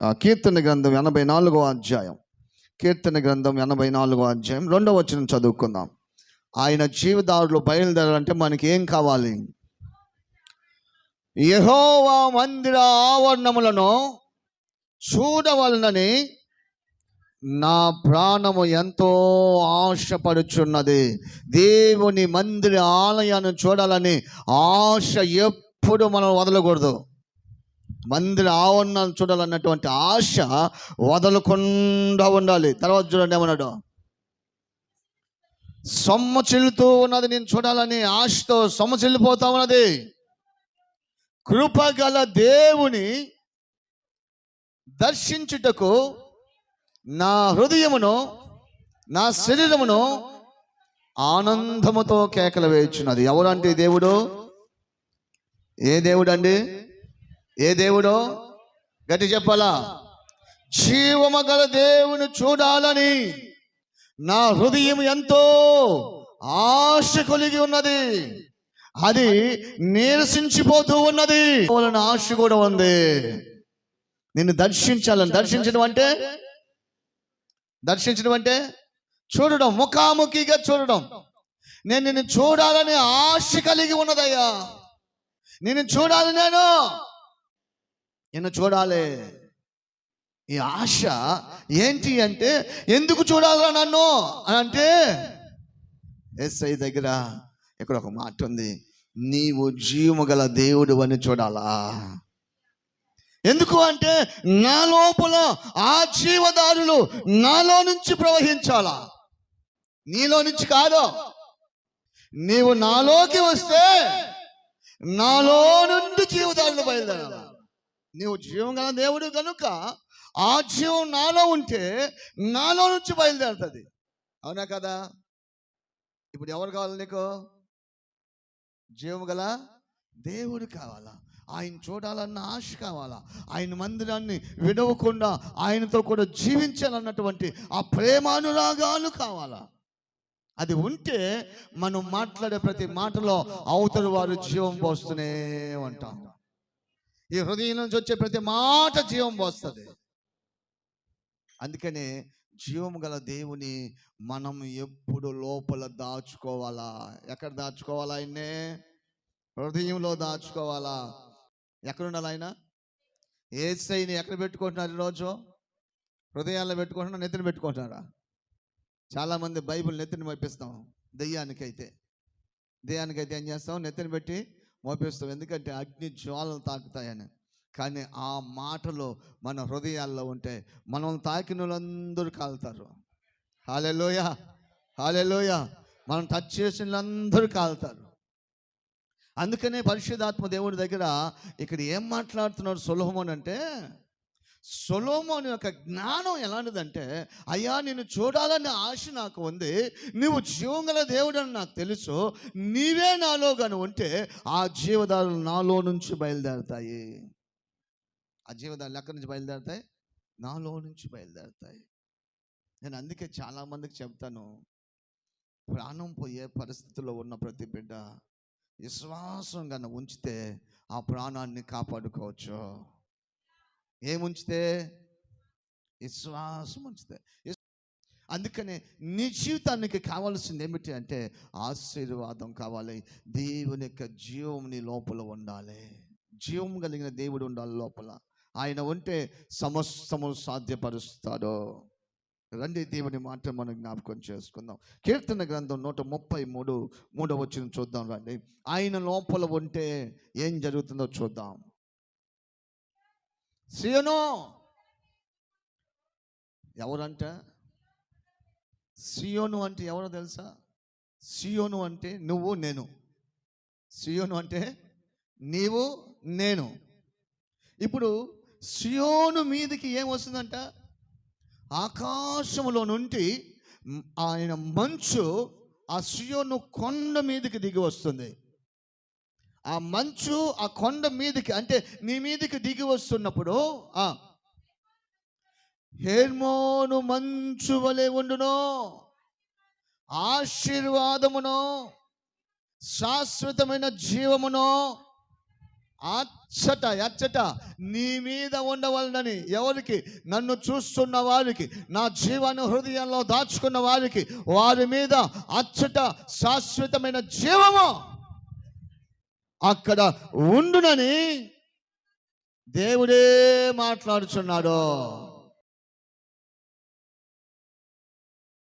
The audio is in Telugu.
కీర్తన గ్రంథం 84వ అధ్యాయం. కీర్తన గ్రంథం 84వ అధ్యాయం 2వ వచనం చదువుకుందాం. ఆయన జీవదారులు బయలుదేరాలంటే మనకి ఏం కావాలి? యెహోవా మందిర ఆవరణములను చూడవలనని నా ప్రాణము ఎంతో ఆశపడుచున్నది. దేవుని మందిర ఆలయాన్ని చూడాలని ఆశ ఎప్పుడు మనం వదలకూడదు. మందిర ఆవరణాన్ని చూడాలన్నటువంటి ఆశ వదలకుండా ఉండాలి. తర్వాత చూడండి ఏమన్నాడు, సొమ్మ చెల్లుతూ ఉన్నది, నేను చూడాలని ఆశతో సొమ్మ చెల్లిపోతా ఉన్నది. కృపగల దేవుని దర్శించుటకు నా హృదయమును నా శరీరమును ఆనందముతో కేకలు వేయుచున్నది. ఎవరంటే దేవుడు? ఏ దేవుడు అండి? ఏ దేవుడో గట్టి చెప్పాలా? జీవము గల దేవుని చూడాలని నా హృదయం ఎంతో ఆశ కలిగి ఉన్నది. అది నీరసించిపోతూ ఉన్నది. ఆశ కూడా ఉంది. నిన్ను దర్శించాలని. దర్శించడం అంటే చూడడం, ముఖాముఖిగా చూడడం. నేను నిన్ను చూడాలని ఆశ కలిగి ఉన్నదయ్యా. నిన్ను చూడాలి, నిన్ను చూడాలి. ఈ ఆశ ఏంటి అంటే, ఎందుకు చూడాలా నన్ను అని అంటే, యేసయ్య దగ్గర ఇక్కడ ఒక మాట ఉంది, నీవు జీవము గల దేవుడు అని చూడాలా. ఎందుకు అంటే, నా లోపల ఆ జీవదారులు నాలో నుంచి ప్రవహించాలా, నీలో నుంచి కాదు. నీవు నాలోకి వస్తే నాలో నుండి జీవదారులు బయలుదేరాలా. నీవు జీవం గల దేవుడు కనుక ఆ జీవం నాలో ఉంటే నాలో నుంచి బయలుదేరుతుంది. అవునా కదా? ఇప్పుడు ఎవరు కావాలి నీకు? జీవం గల దేవుడు కావాలా? ఆయన చూడాలన్న ఆశ కావాలా? ఆయన మందిరాన్ని విడవకుండా ఆయనతో కూడా జీవించాలన్నటువంటి ఆ ప్రేమానురాగాలు కావాలా? అది ఉంటే మనం మాట్లాడే ప్రతి మాటలో అవతలి వారు జీవం పోస్తూనే ఉంటాం. ఈ హృదయం నుంచి వచ్చే ప్రతి మాట జీవం పోస్తుంది. అందుకనే జీవం గల దేవుని మనం ఎప్పుడు లోపల దాచుకోవాలా. ఎక్కడ దాచుకోవాలా? ఆయన్నే హృదయంలో దాచుకోవాలా. ఎక్కడుండాలి ఆయన? యేసయ్యని ఎక్కడ పెట్టుకుంటున్నారు ఈరోజు? హృదయాల్లో పెట్టుకుంటున్నారా, నెత్తిన పెట్టుకుంటున్నారా? చాలామంది బైబిల్ నెత్తిని మోపిస్తాం. దెయ్యానికైతే ఏం చేస్తాం? నెత్తిన పెట్టి మోపిస్తాం. ఎందుకంటే అగ్ని జ్వాలలు తాకుతాయని. కానీ ఆ మాటలు మన హృదయాల్లో ఉంటే మనం తాకిన వాళ్ళందరూ కాలుతారు. హల్లెలూయా, హల్లెలూయా. మనం టచ్ చేసిన వాళ్ళందరూ కాలుతారు. అందుకనే పరిశుద్ధాత్మ దేవుడి దగ్గర ఇక్కడ ఏం మాట్లాడుతున్నాడు సొలొమోను అంటే, సొలొమోను యొక్క జ్ఞానం ఎలాంటిదంటే, అయ్యా నిన్ను చూడాలనే ఆశ నాకు ఉంది, నువ్వు జీవం గల దేవుడు అని నాకు తెలుసు, నీవే నాలో కానీ ఉంటే ఆ జీవదారులు నాలో నుంచి బయలుదేరుతాయి. ఆ జీవదారులు ఎక్కడి నుంచి బయలుదేరుతాయి? నాలో నుంచి బయలుదేరుతాయి. నేను అందుకే చాలామందికి చెప్తాను, ప్రాణం పోయే పరిస్థితుల్లో ఉన్న ప్రతి బిడ్డ విశ్వాసం కన్నా ఉంచితే ఆ ప్రాణాన్ని కాపాడుకోవచ్చు. ఏముంచితే? విశ్వాసం ఉంచితే. అందుకనే నీ జీవితానికి కావాల్సింది ఏమిటి అంటే ఆశీర్వాదం కావాలి. దేవుని యొక్క జీవం నీ లోపల ఉండాలి. జీవం కలిగిన దేవుడు ఉండాలి లోపల. ఆయన ఉంటే సమస్తము సాధ్యపరుస్తాడు. రండి దేవుని మాట మనం జ్ఞాపకం చేసుకుందాం. కీర్తన గ్రంథం 133 వచనం చూద్దాం. రండి, ఆయన లోపల ఉంటే ఏం జరుగుతుందో చూద్దాం. సియోను ఎవరంట? సియోను అంటే ఎవరో తెలుసా? సియోను అంటే నువ్వు నేను. సియోను అంటే నీవు నేను. ఇప్పుడు సియోను మీదకి ఏం వస్తుందంట? ఆకాశంలో నుండి ఆయన మంచు ఆ సియోను కొండ మీదకి దిగి వస్తుంది. ఆ మంచు ఆ కొండ మీదకి అంటే నీ మీదకి దిగి వస్తున్నప్పుడు హెర్మోను మంచు వలె ఉండును, ఆశీర్వాదమును శాశ్వతమైన జీవమును అచ్చట నీ మీద ఉండవలనని. ఎవరికి? నన్ను చూస్తున్న వారికి, నా జీవాన్ని హృదయంలో దాచుకున్న వారికి, వారి మీద అచ్చట శాశ్వతమైన జీవము అక్కడ ఉండునని దేవుడే మాట్లాడుచున్నాడు.